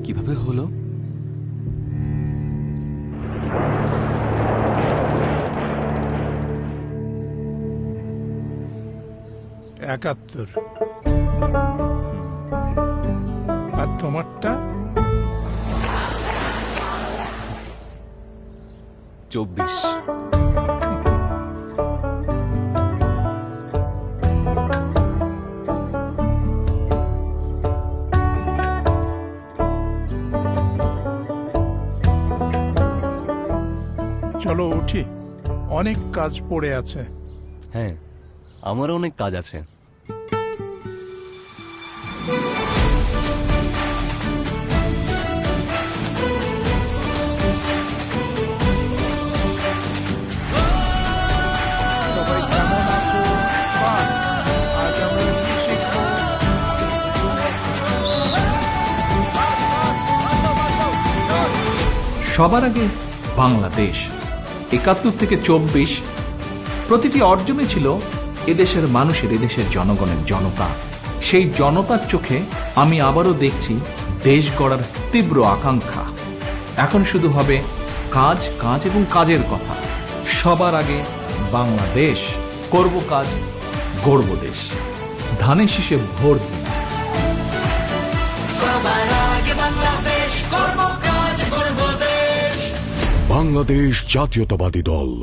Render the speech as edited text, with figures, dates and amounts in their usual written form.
কিভাবে হলো? একাত্তর। আর তোমারটা? 24। চলো উঠি, অনেক কাজ পড়ে আছে। হ্যাঁ, আমারও অনেক কাজ আছে। সবাই কেমন আছো? বাহ, আজ আমরা কি শিখবো? সবার আগে বাংলাদেশ ৭১ থেকে ২৪, প্রতিটি অর্জনে ছিল এদেশের মানুষের, এদেশের জনগণের, জনতা। সেই জনতার চোখে আমি আবারও দেখছি দেশ গড়ার তীব্র আকাঙ্ক্ষা। এখন শুধু হবে কাজ, কাজ এবং কাজের কথা। সবার আগে বাংলাদেশ, করব কাজ, গড়ব দেশ। ধানের শীষে ভোট দিন। বাংলাদেশ জাতীয়তাবাদী দল।